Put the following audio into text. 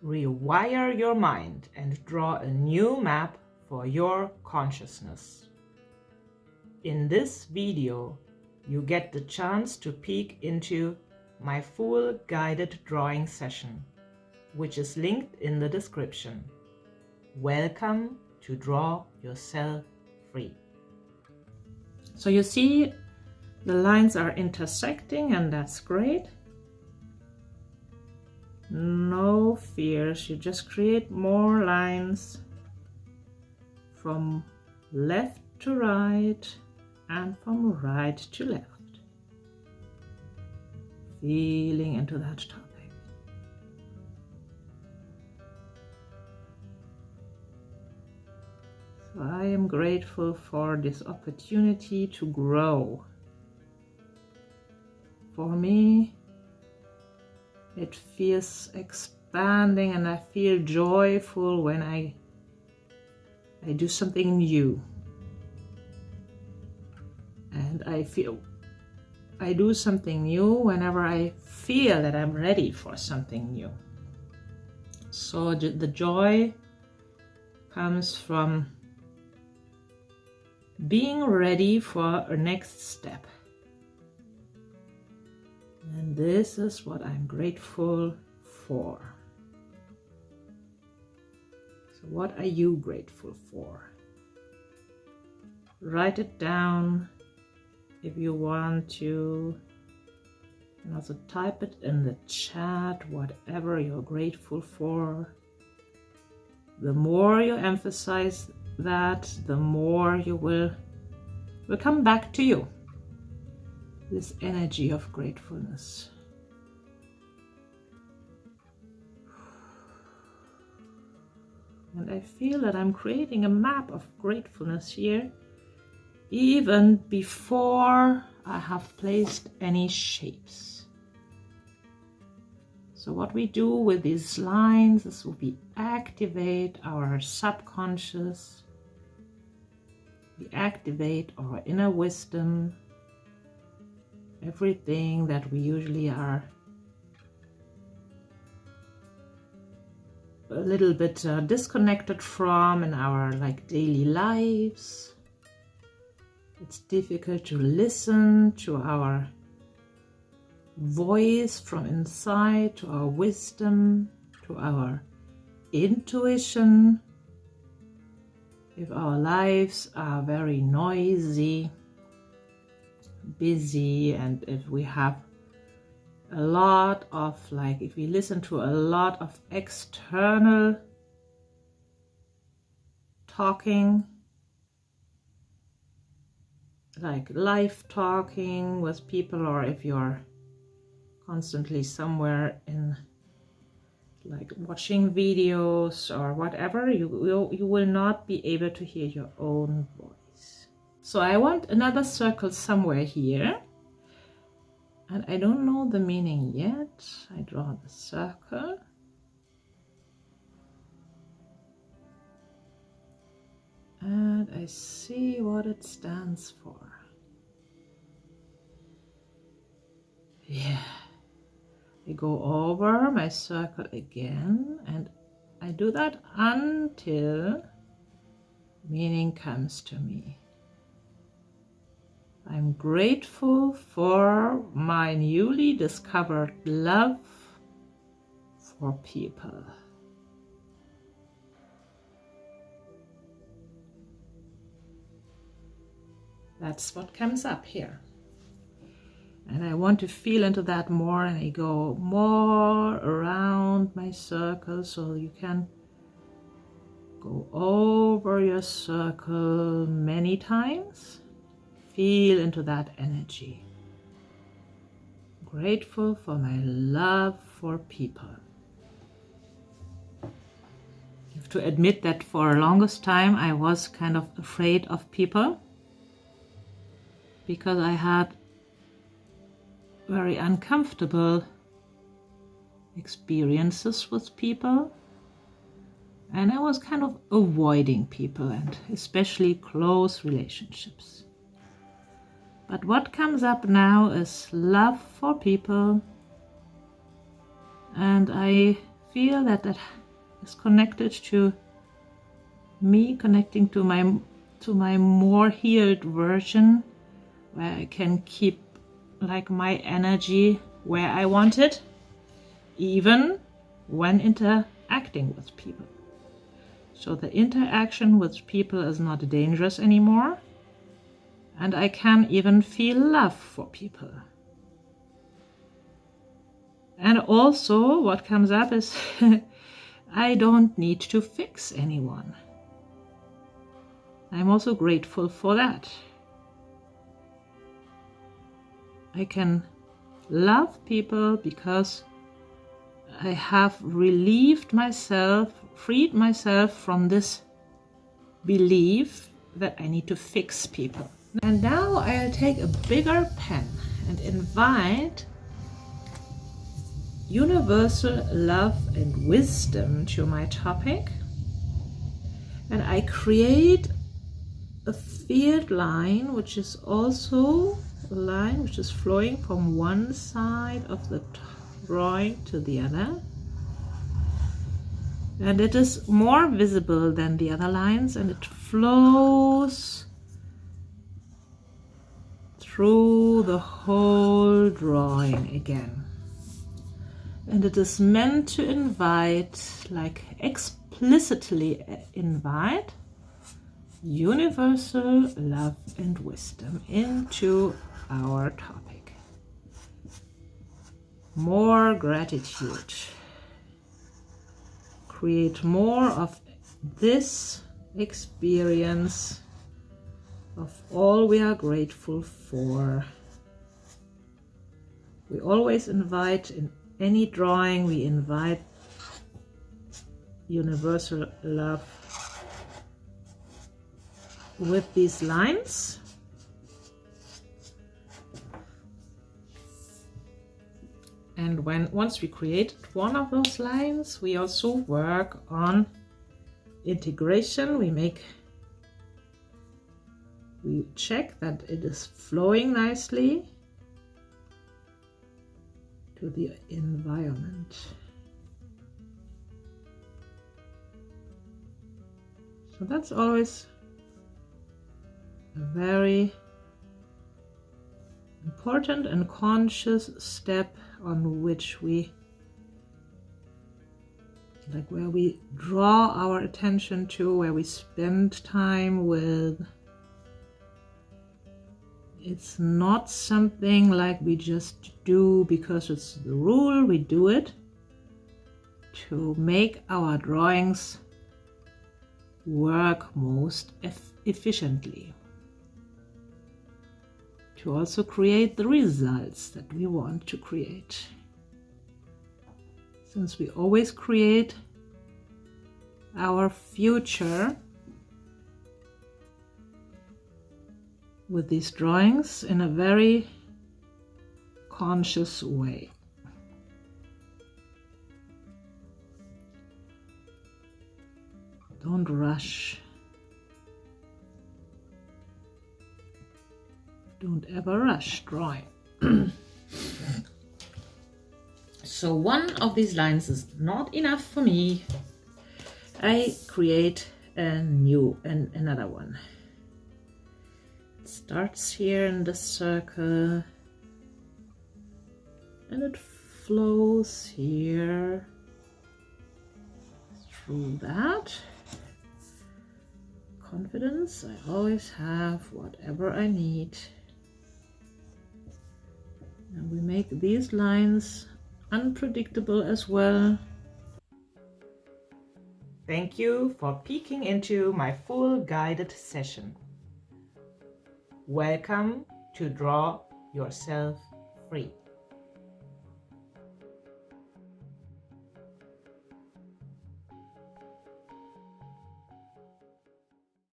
Rewire your mind and draw a new map for your consciousness. In this video, you get the chance to peek into my full guided drawing session, which is linked in the description. Welcome to Draw Yourself Free. So you see the lines are intersecting, and that's great. No fears, you just create more lines from left to right and from right to left. Feeling into that topic. So I am grateful for this opportunity to grow. For me, it feels expanding, and I feel joyful when I do something new. And I do something new whenever I feel that I'm ready for something new. So the joy comes from being ready for a next step. And this is what I'm grateful for. So what are you grateful for? Write it down if you want to, and also type it in the chat, whatever you're grateful for. The more you emphasize that, the more you will come back to you. This energy of gratefulness. And I feel that I'm creating a map of gratefulness here, even before I have placed any shapes. So what we do with these lines is we activate our subconscious, we activate our inner wisdom, everything that we usually are a little bit disconnected from in our daily lives. It's difficult to listen to our voice from inside, to our wisdom, to our intuition. If our lives are very noisy, busy, and if we have a lot of if we listen to a lot of external talking, like live talking with people, or if you're constantly somewhere in watching videos or whatever, you will not be able to hear your own voice. So I want another circle somewhere here, and I don't know the meaning yet. I draw the circle. And I see what it stands for. Yeah. I go over my circle again, and I do that until meaning comes to me. I'm grateful for my newly discovered love for people. That's what comes up here. And I want to feel into that more, and I go more around my circle, so you can go over your circle many times. Feel into that energy. Grateful for my love for people. I have to admit that for the longest time I was kind of afraid of people, because I had very uncomfortable experiences with people, and I was kind of avoiding people, and especially close relationships. But what comes up now is love for people, and I feel that that is connected to me connecting to my more healed version, where I can keep like my energy where I want it, even when interacting with people. So the interaction with people is not dangerous anymore, and I can even feel love for people. And also what comes up is I don't need to fix anyone. I'm also grateful for that. I can love people because I have relieved myself, freed myself from this belief that I need to fix people. And now I'll take a bigger pen and invite universal love and wisdom to my topic. And I create a field line, which is also a line which is flowing from one side of the drawing to the other. And it is more visible than the other lines, and it flows through the whole drawing again. And it is meant to invite, like explicitly invite, universal love and wisdom into our topic. More gratitude. Create more of this experience of all we are grateful for. We always invite, in any drawing, we invite universal love with these lines. And once we create one of those lines, we also work on integration. We check that it is flowing nicely to the environment. So that's always a very important and conscious step on which we, like where we draw our attention to, where we spend time with. It's not something like we just do because it's the rule. We do it to make our drawings work most efficiently, to also create the results that we want to create. Since we always create our future with these drawings in a very conscious way. Don't rush. Don't ever rush drawing. So one of these lines is not enough for me. I create another one. It starts here in the circle and it flows here through that. Confidence, I always have whatever I need. And we make these lines unpredictable as well. Thank you for peeking into my full guided session. Welcome to Draw Yourself Free.